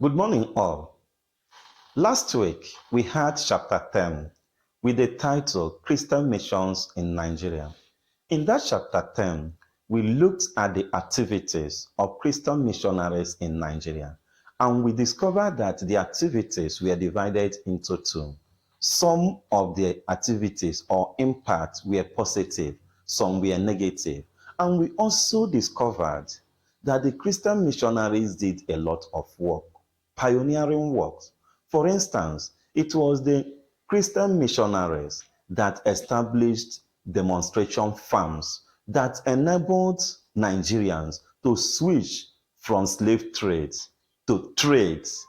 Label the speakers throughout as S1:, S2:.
S1: Good morning, all. Last week, we had chapter 10 with the title Christian Missions in Nigeria. In that chapter 10, we looked at the activities of Christian missionaries in Nigeria, and we discovered that the activities were divided into two. Some of the activities or impacts were positive, some were negative. And we also discovered that the Christian missionaries did a lot of work, pioneering works. For instance, it was the Christian missionaries that established demonstration farms that enabled Nigerians to switch from slave trades to trades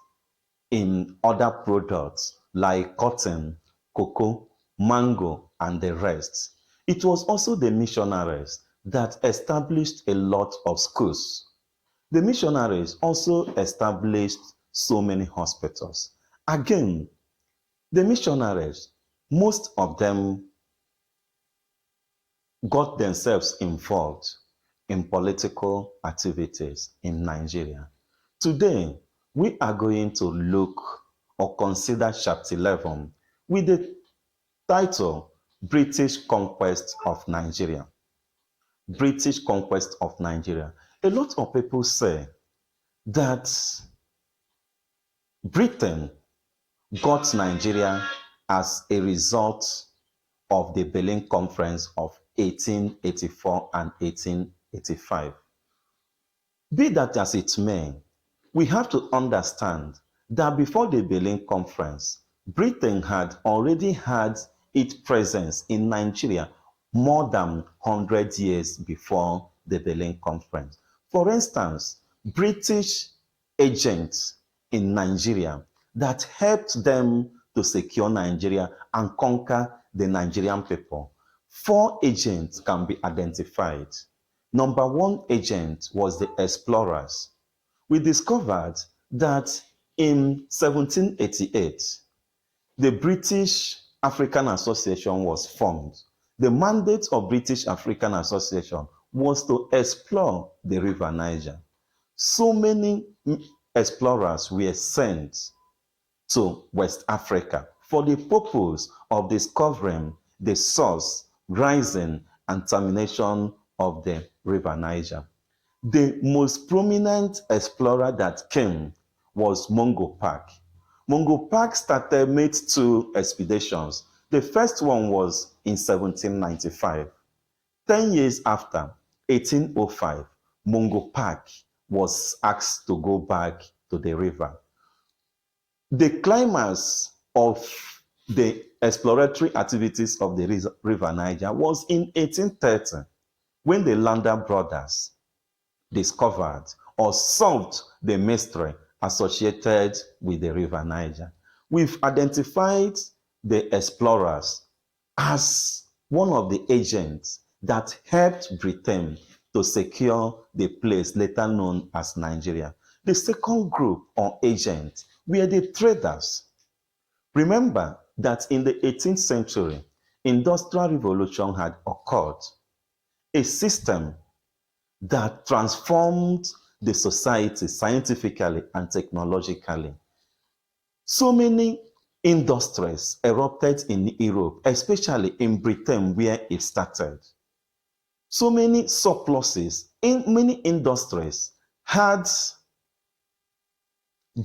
S1: in other products like cotton, cocoa, mango, and the rest. It was also the missionaries that established a lot of schools. The missionaries also established so many hospitals. Again, the missionaries, most of them got themselves involved in political activities in Nigeria. Today, we are going to look or consider chapter 11 with the title British Conquest of Nigeria. British Conquest of Nigeria. A lot of people say that Britain got Nigeria as a result of the Berlin Conference of 1884 and 1885. Be that as it may, we have to understand that before the Berlin Conference, Britain had already had its presence in Nigeria more than 100 years before the Berlin Conference. For instance, British agents in Nigeria that helped them to secure Nigeria and conquer the Nigerian people. 4 agents can be identified. Number 1 agent was the explorers. We discovered that in 1788, the British African Association was formed. The mandate of British African Association was to explore the River Niger. So many explorers were sent to West Africa for the purpose of discovering the source, rising, and termination of the River Niger. The most prominent explorer that came was Mungo Park. Mungo Park made 2 expeditions. The first one was in 1795. 10 years after, 1805, Mungo Park was asked to go back to the river. The climax of the exploratory activities of the River Niger was in 1830, when the Lander brothers discovered or solved the mystery associated with the River Niger. We've identified the explorers as one of the agents that helped Britain to secure the place later known as Nigeria. The second group or agent were the traders. Remember that in the 18th century, industrial revolution had occurred, a system that transformed the society scientifically and technologically. So many industries erupted in Europe, especially in Britain where it started. So many surpluses in many industries had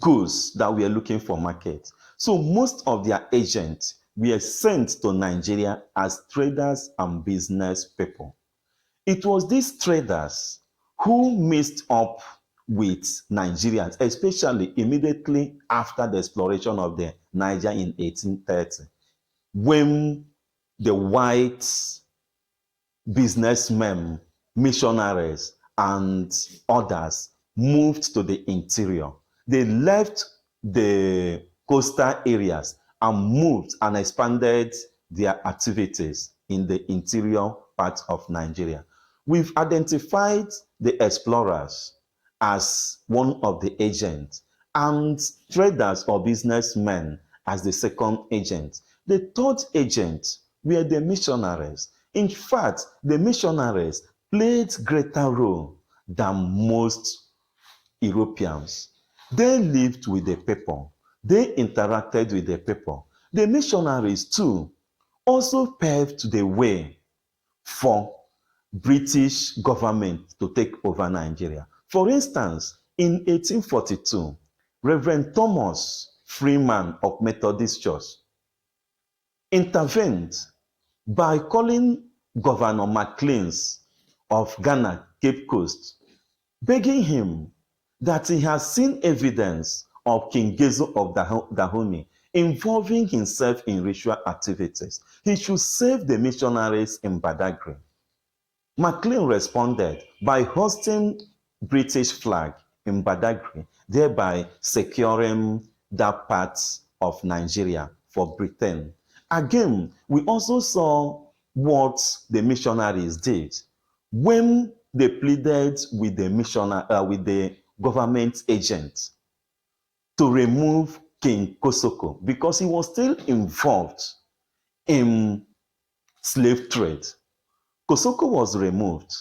S1: goods that were looking for market. So most of their agents were sent to Nigeria as traders and business people. It was these traders who mixed up with Nigerians, especially immediately after the exploration of the Niger in 1830, when the white businessmen, missionaries, and others moved to the interior. They left the coastal areas and moved and expanded their activities in the interior part of Nigeria. We've identified the explorers as one of the agents and traders or businessmen as the second agent. The third agent were the missionaries. In fact, the missionaries played greater role than most Europeans. They lived with the people. They interacted with the people. The missionaries too also paved the way for British government to take over Nigeria. For instance, in 1842, Reverend Thomas Freeman of Methodist Church intervened by calling Governor Macleans of Ghana, Cape Coast, begging him that he has seen evidence of King Gezo of Dahomey involving himself in ritual activities. He should save the missionaries in Badagry. MacLean responded by hosting British flag in Badagry, thereby securing that part of Nigeria for Britain. Again, we also saw what the missionaries did when they pleaded with with the government agent to remove King Kosoko because he was still involved in slave trade. Kosoko was removed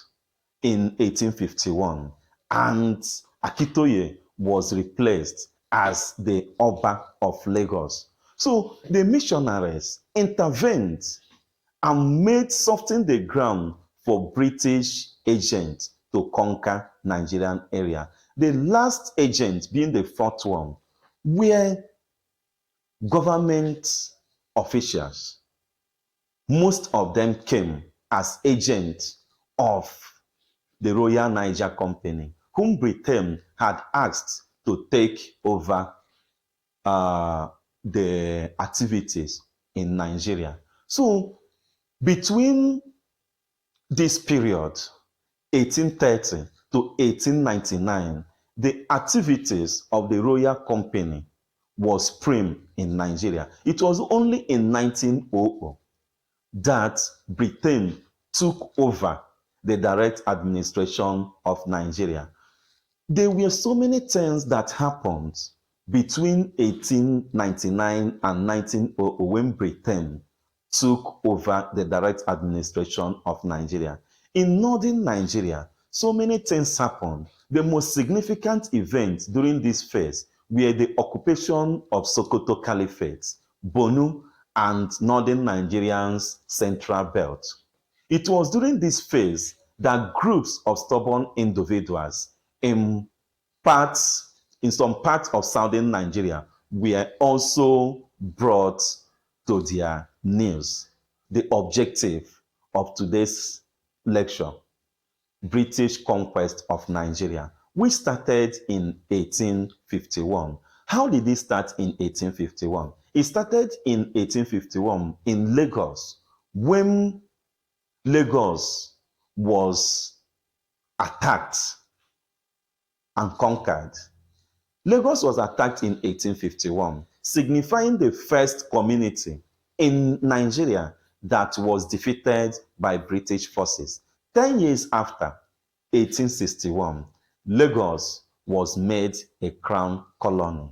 S1: in 1851 and Akitoye was replaced as the Oba of Lagos. So the missionaries intervened and made soften the ground for British agents to conquer Nigerian area. The last agent, being the fourth one, were government officials. Most of them came as agents of the Royal Niger Company, whom Britain had asked to take over the activities in Nigeria. So between this period, 1830 to 1899, the activities of the Royal Company was prim in Nigeria. It was only in 1900 that Britain took over the direct administration of Nigeria. There were so many things that happened between 1899 and 1900 when Britain took over the direct administration of Nigeria. In northern Nigeria, so many things happened. The most significant events during this phase were the occupation of Sokoto Caliphate, Borno, and northern Nigeria's central belt. It was during this phase that groups of stubborn individuals in some parts of southern Nigeria were also brought to their knees. The objective of today's lecture, British conquest of Nigeria, which started in 1851. How did it start in 1851? It started in 1851 in Lagos, when Lagos was attacked and conquered. Lagos was attacked in 1851, signifying the first community in Nigeria that was defeated by British forces. 10 years after, 1861, Lagos was made a crown colony.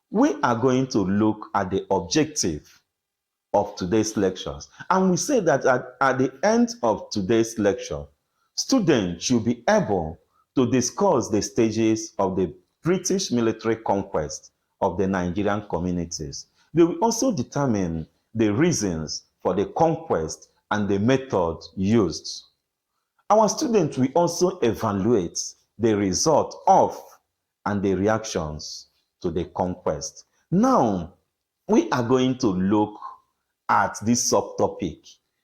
S1: We are going to look at the objective of today's lectures. And we say that at the end of today's lecture, students should be able to discuss the stages of the British military conquest of the Nigerian communities. They will also determine the reasons for the conquest and the method used. Our students will also evaluate the result of and the reactions to the conquest. Now, we are going to look at this subtopic,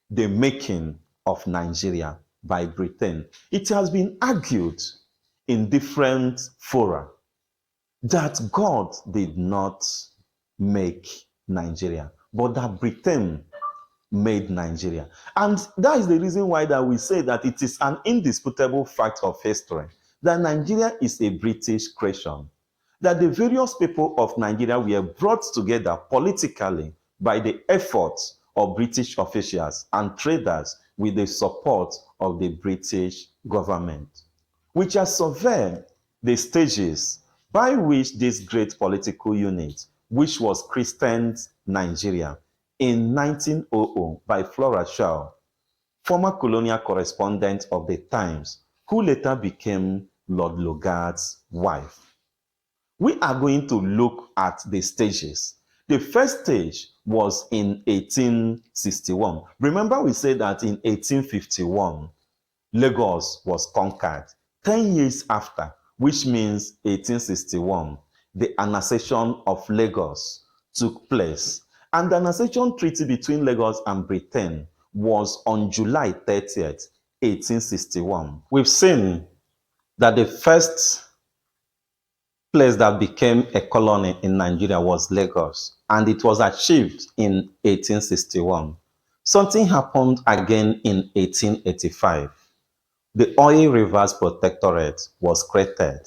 S1: the making of Nigeria by Britain. It has been argued in different fora that God did not make Nigeria, but that Britain made Nigeria. And that is the reason why that we say that it is an indisputable fact of history that Nigeria is a British creation, that the various people of Nigeria were brought together politically by the efforts of British officials and traders with the support of the British government, which has surveyed the stages by which this great political unit, which was christened Nigeria in 1900 by Flora Shaw, former colonial correspondent of the Times, who later became Lord Lugard's wife. We are going to look at the stages. The first stage was in 1861. Remember, we said that in 1851, Lagos was conquered. 10 years after, which means 1861, the annexation of Lagos took place. And the annexation treaty between Lagos and Britain was on July 30th, 1861. We've seen that the first place that became a colony in Nigeria was Lagos, and it was achieved in 1861. Something happened again in 1885. The Oil Rivers Protectorate was created.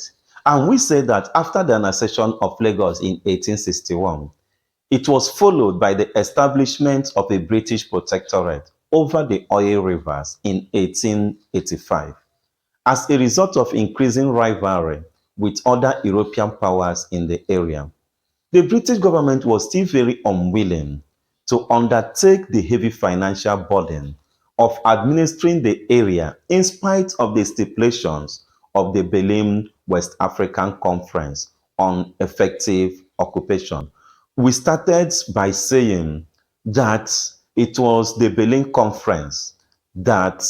S1: And we say that after the annexation of Lagos in 1861, it was followed by the establishment of a British protectorate over the oil rivers in 1885. As a result of increasing rivalry with other European powers in the area, the British government was still very unwilling to undertake the heavy financial burden of administering the area in spite of the stipulations of the Berlin West African Conference on effective occupation. We started by saying that it was the Berlin Conference that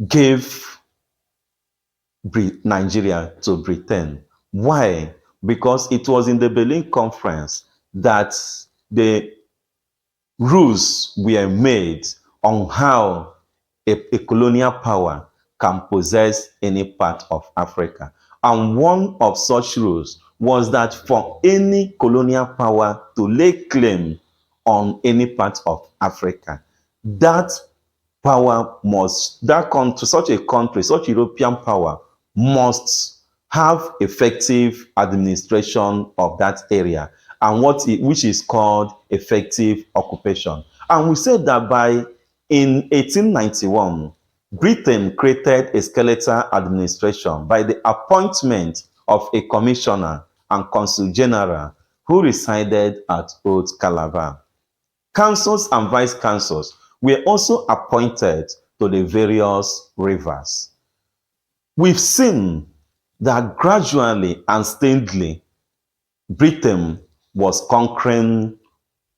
S1: gave Nigeria to Britain. Why? Because it was in the Berlin Conference that the rules were made on how a colonial power can possess any part of Africa. And one of such rules was that for any colonial power to lay claim on any part of Africa, that power must, that country, such a country, such European power must have effective administration of that area, and which is called effective occupation. And we said that in 1891, Britain created a skeletal administration by the appointment of a commissioner and consul general who resided at Old Calabar. Councils and vice councils were also appointed to the various rivers. We've seen that gradually and steadily, Britain was conquering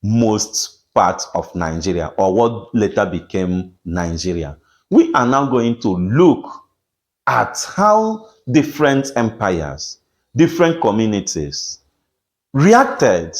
S1: most parts of Nigeria, or what later became Nigeria. We are now going to look at how different empires, different communities reacted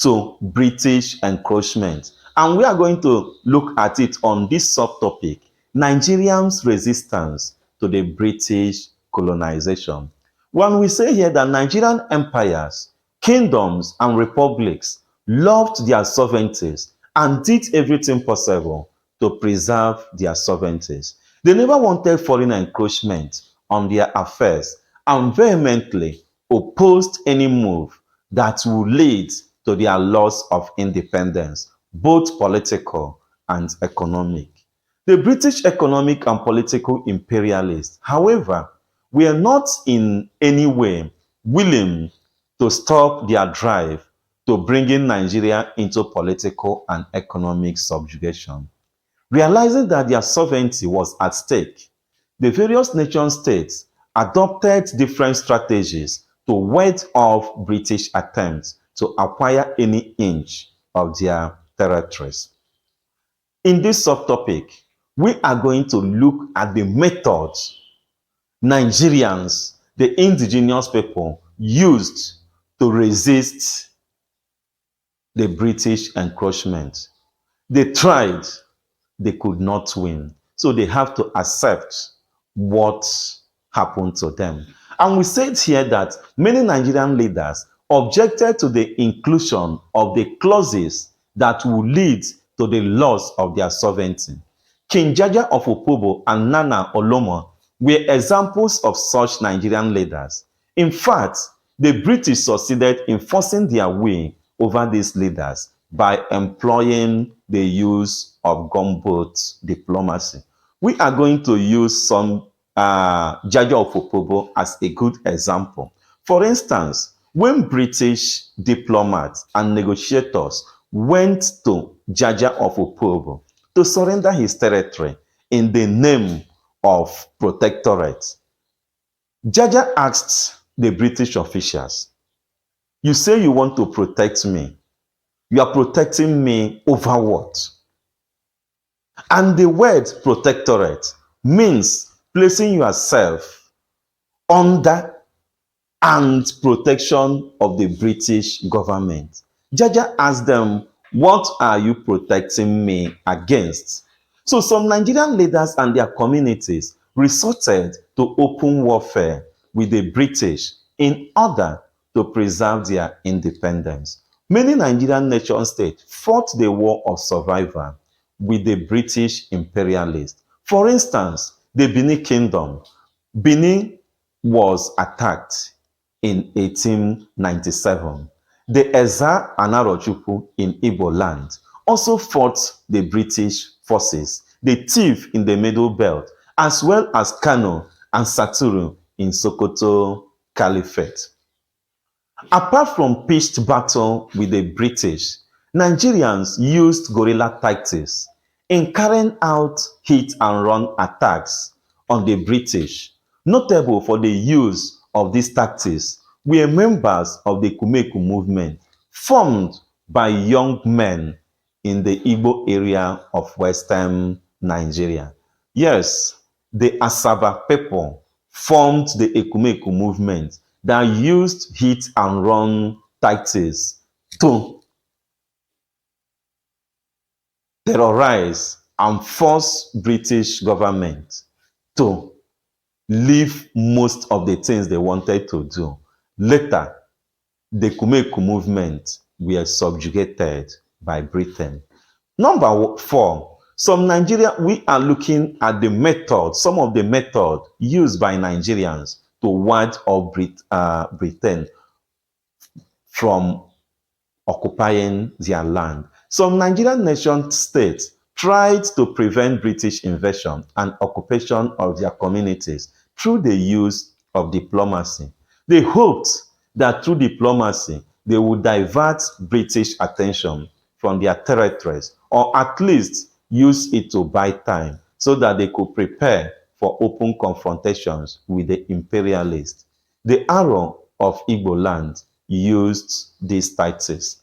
S1: to British encroachment. And we are going to look at it on this subtopic, Nigerians' resistance to the British colonization. When we say here that Nigerian empires, kingdoms, and republics loved their sovereignties and did everything possible to preserve their sovereignties, they never wanted foreign encroachment on their affairs and vehemently opposed any move that would lead to their loss of independence, both political and economic. The British economic and political imperialists, however, were not in any way willing to stop their drive to bringing Nigeria into political and economic subjugation. Realizing that their sovereignty was at stake, the various nation states adopted different strategies to ward off British attempts to acquire any inch of their territories. In this subtopic, we are going to look at the methods Nigerians, the indigenous people, used to resist the British encroachment. They tried, they could not win. So they have to accept what happened to them. And we said here that many Nigerian leaders objected to the inclusion of the clauses that would lead to the loss of their sovereignty. King Jaja of Opobo and Nana Olomo were examples of such Nigerian leaders. In fact, the British succeeded in forcing their way over these leaders by employing the use of gunboat diplomacy. We are going to use some Jaja of Opobo as a good example. For instance, when British diplomats and negotiators went to Jaja of Opobo to surrender his territory in the name of protectorate, Jaja asked the British officials. You say you want to protect me. You are protecting me over what? And the word protectorate means placing yourself under and protection of the British government. Jaja asked them, what are you protecting me against? So some Nigerian leaders and their communities resorted to open warfare with the British in order to preserve their independence. Many Nigerian nation states fought the war of survival with the British imperialists. For instance, the Benin Kingdom. Benin was attacked in 1897. The Eza Anarochukwu in Igbo land also fought the British forces, the Tiv in the Middle Belt, as well as Kano and Saturu in Sokoto Caliphate. Apart from pitched battle with the British, Nigerians used guerrilla tactics in carrying out hit and run attacks on the British. Notable for the use of these tactics were members of the Kumeku movement formed by young men in the Igbo area of western Nigeria. Yes, the Asaba people formed the Ekumeku movement that used hit and run tactics to terrorize and force British government to leave most of the things they wanted to do. Later, the Kumeku movement were subjugated by Britain. Number 4, we are looking at the method, some of the method used by Nigerians to ward off Britain from occupying their land. Some Nigerian nation states tried to prevent British invasion and occupation of their communities through the use of diplomacy. They hoped that through diplomacy, they would divert British attention from their territories, or at least use it to buy time so that they could prepare for open confrontations with the imperialists. The Arrow of Igbo land used these tactics.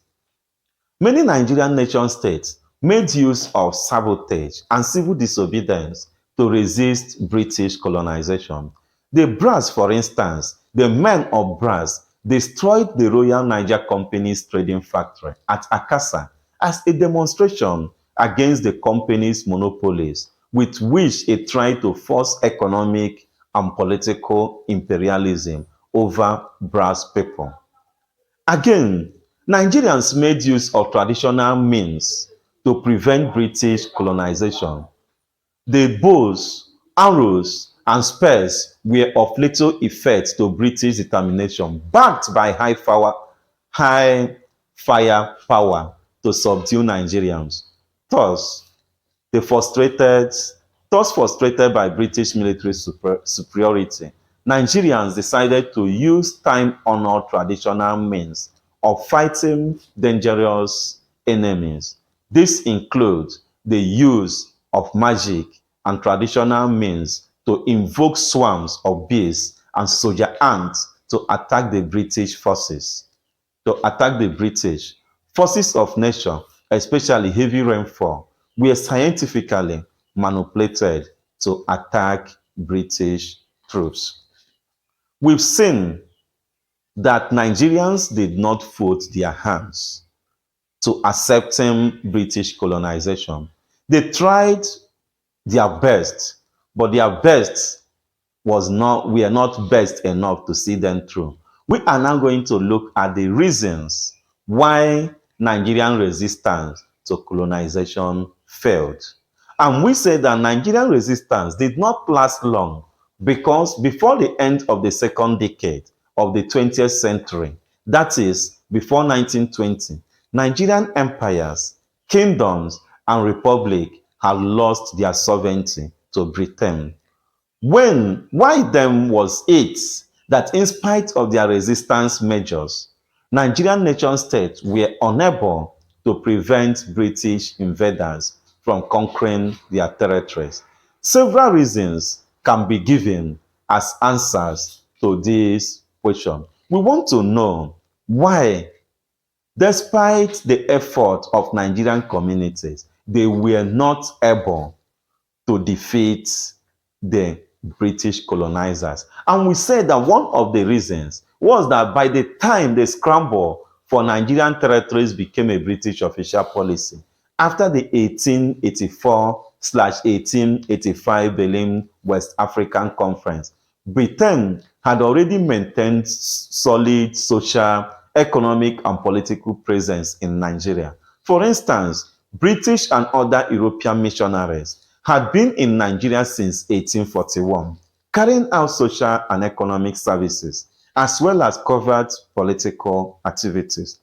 S1: Many Nigerian nation states made use of sabotage and civil disobedience to resist British colonization. The Brass, for instance, the men of Brass destroyed the Royal Niger Company's trading factory at Akasa as a demonstration against the company's monopolies, with which it tried to force economic and political imperialism over Brass people. Again, Nigerians made use of traditional means to prevent British colonization. The bows, arrows, and spears were of little effect to British determination, backed by high firepower to subdue Nigerians. Thus, frustrated by British military superiority, Nigerians decided to use time-honored traditional means of fighting dangerous enemies. This includes the use of magic and traditional means to invoke swarms of bees and soldier ants to attack the British forces. Forces of nature, especially heavy rainfall, were scientifically manipulated to attack British troops. We've seen that Nigerians did not fold their hands to accepting British colonization. They tried their best, but their best were not best enough to see them through. We are now going to look at the reasons why Nigerian resistance to colonization failed. And we say that Nigerian resistance did not last long because before the end of the second decade of the 20th century, that is, before 1920, Nigerian empires, kingdoms, and republic had lost their sovereignty to Britain. Why then was it that in spite of their resistance measures, Nigerian nation states were unable to prevent British invaders from conquering their territories? Several reasons can be given as answers to these question. We want to know why, despite the effort of Nigerian communities, they were not able to defeat the British colonizers. And we said that one of the reasons was that by the time the scramble for Nigerian territories became a British official policy, after the 1884/1885 Berlin West African Conference, Britain had already maintained solid social, economic, and political presence in Nigeria. For instance, British and other European missionaries had been in Nigeria since 1841, carrying out social and economic services, as well as covert political activities.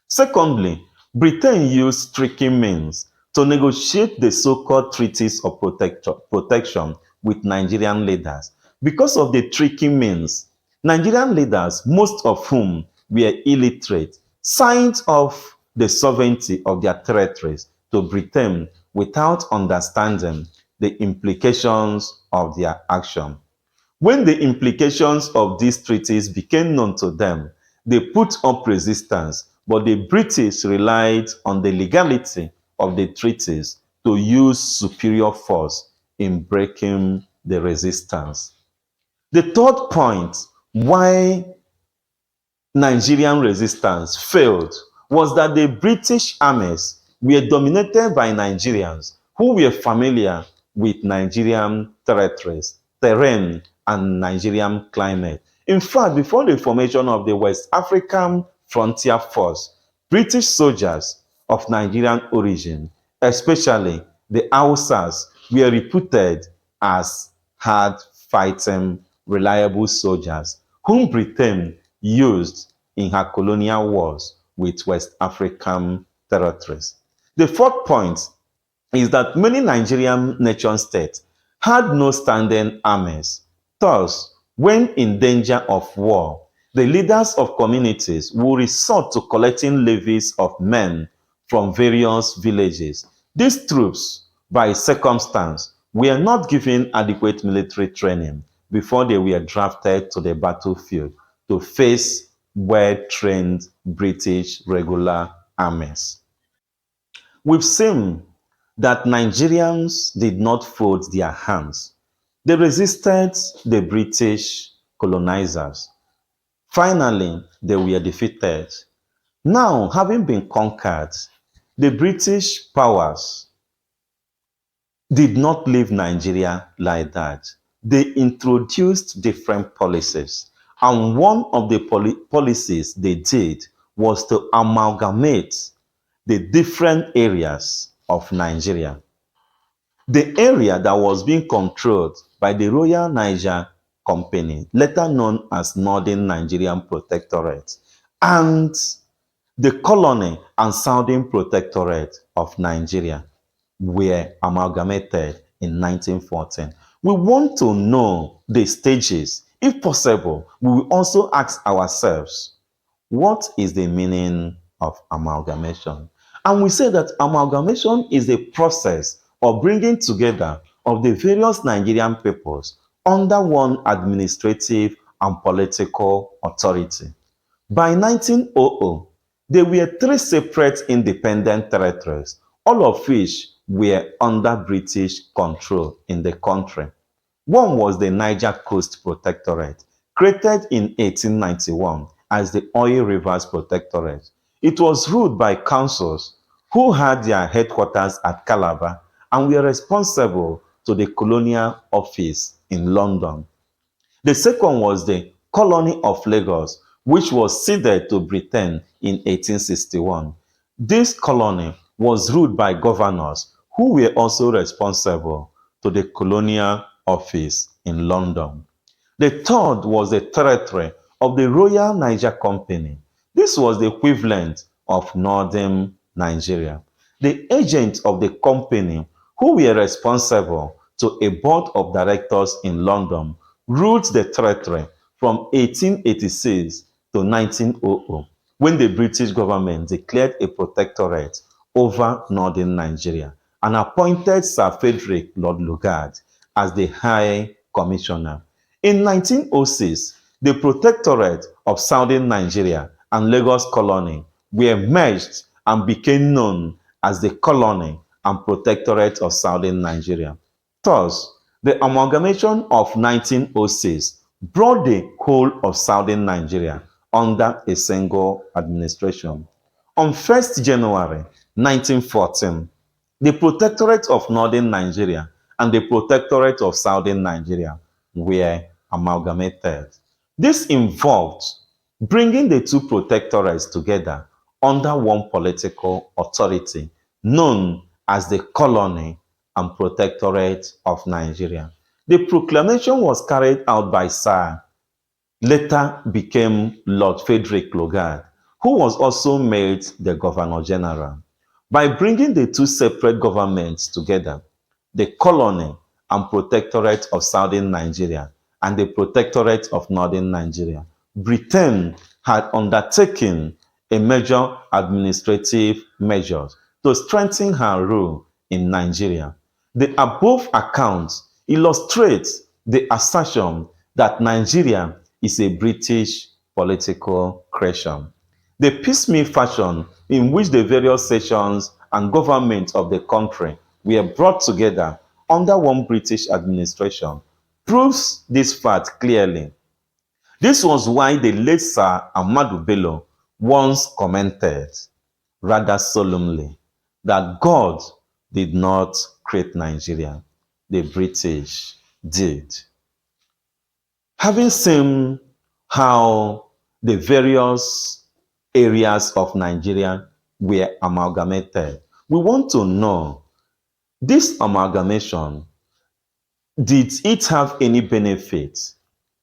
S1: Secondly, Britain used tricky means to negotiate the so-called treaties of protection with Nigerian leaders. Because of the tricky means, Nigerian leaders, most of whom were illiterate, signed off the sovereignty of their territories to Britain without understanding the implications of their action. When the implications of these treaties became known to them, they put up resistance, but the British relied on the legality of the treaties to use superior force in breaking the resistance. The third point why Nigerian resistance failed was that the British armies were dominated by Nigerians who were familiar with Nigerian territories, terrain, and Nigerian climate. In fact, before the formation of the West African Frontier Force, British soldiers of Nigerian origin, especially the Hausas, were reputed as hard fighting, reliable soldiers whom Britain used in her colonial wars with West African territories. The fourth point is that many Nigerian nation states had no standing armies. Thus, when in danger of war, the leaders of communities would resort to collecting levies of men from various villages. These troops, by circumstance, were not given adequate military training before they were drafted to the battlefield to face well-trained British regular armies. We've seen that Nigerians did not fold their hands. They resisted the British colonizers. Finally, they were defeated. Now, having been conquered, the British powers did not leave Nigeria like that. They introduced different policies. And one of the policies they did was to amalgamate the different areas of Nigeria. The area that was being controlled by the Royal Niger Company, later known as Northern Nigerian Protectorate, and the colony and Southern Protectorate of Nigeria were amalgamated in 1914. We want to know the stages. If possible, we will also ask ourselves, what is the meaning of amalgamation? And we say that amalgamation is a process of bringing together of the various Nigerian peoples under one administrative and political authority. By 1900, there were three separate independent territories, all of which were under British control in the country. One was the Niger Coast Protectorate, created in 1891 as the Oil Rivers Protectorate. It was ruled by councils who had their headquarters at Calabar and were responsible to the colonial office in London. The second was the Colony of Lagos, which was ceded to Britain in 1861. This colony was ruled by governors who were also responsible to the colonial office in London. The third was the territory of the Royal Niger Company. This was the equivalent of northern Nigeria. The agents of the company, who were responsible to a board of directors in London, ruled the territory from 1886 to 1900, when the British government declared a protectorate over northern Nigeria and appointed Sir Frederick Lord Lugard as the High Commissioner. In 1906, the Protectorate of Southern Nigeria and Lagos Colony were merged and became known as the Colony and Protectorate of Southern Nigeria. Thus, the amalgamation of 1906 brought the whole of Southern Nigeria under a single administration. On 1st January 1914, the Protectorate of Northern Nigeria and the Protectorate of Southern Nigeria were amalgamated. This involved bringing the two protectorates together under one political authority known as the Colony and Protectorate of Nigeria. The proclamation was carried out by Sir, later became Lord Frederick Lugard, who was also made the Governor General. By bringing the two separate governments together, the Colony and Protectorate of Southern Nigeria and the Protectorate of Northern Nigeria, Britain had undertaken a major administrative measures to strengthen her rule in Nigeria. The above accounts illustrate the assertion that Nigeria is a British political creation. The piecemeal fashion in which the various sections and governments of the country were brought together under one British administration proves this fact clearly. This was why the late Sir Ahmadu Bello once commented, rather solemnly, that God did not create Nigeria, the British did. Having seen how the various areas of Nigeria were amalgamated, we want to know, this amalgamation, did it have any benefit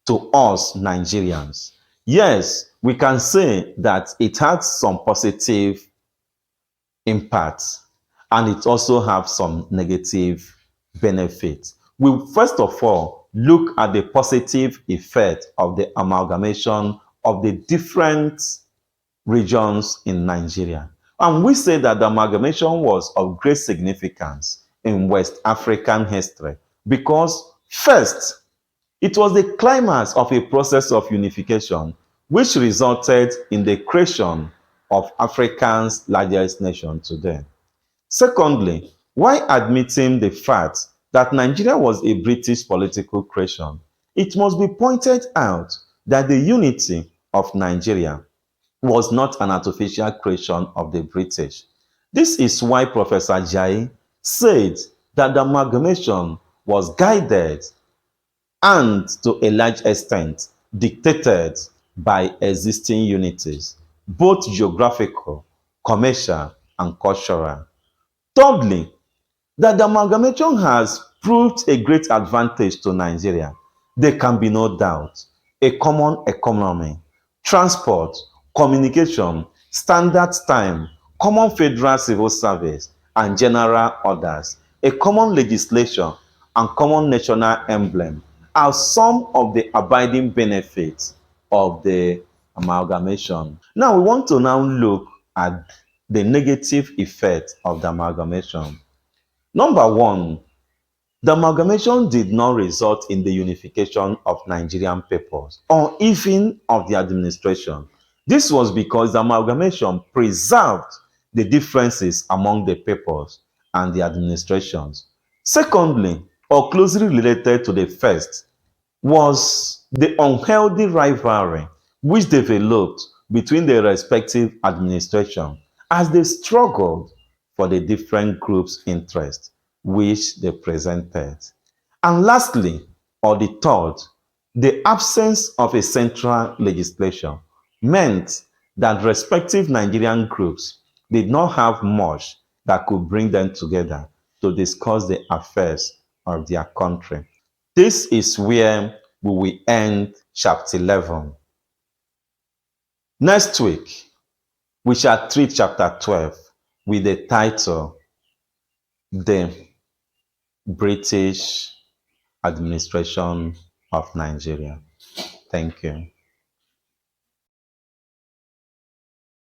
S1: to us Nigerians? Yes, we can say that it had some positive impacts and it also have some negative benefits. We first of all look at the positive effect of the amalgamation of the different regions in Nigeria. And we say that the amalgamation was of great significance in West African history because, first, it was the climax of a process of unification which resulted in the creation of Africa's largest nation today. Secondly, while admitting the fact that Nigeria was a British political creation, it must be pointed out that the unity of Nigeria was not an artificial creation of the British. This is why Professor Jai said that the amalgamation was guided and to a large extent dictated by existing unities, both geographical, commercial, and cultural. Thirdly, that the amalgamation has proved a great advantage to Nigeria. There can be no doubt. A common economy, transport, communication, standard time, common federal civil service, and general orders, a common legislation, and common national emblem are some of the abiding benefits of the amalgamation. Now we want to now look at the negative effect of the amalgamation. Number one, the amalgamation did not result in the unification of Nigerian peoples or even of the administration. This was because the amalgamation preserved the differences among the peoples and the administrations. Secondly, or closely related to the first, was the unhealthy rivalry which developed between the respective administrations as they struggled for the different groups' interests which they presented. And lastly, or the third, the absence of a central legislation meant that respective Nigerian groups did not have much that could bring them together to discuss the affairs of their country. This is where we will end chapter 11. Next week, we shall treat chapter 12 with the title, The British Administration of Nigeria. Thank you.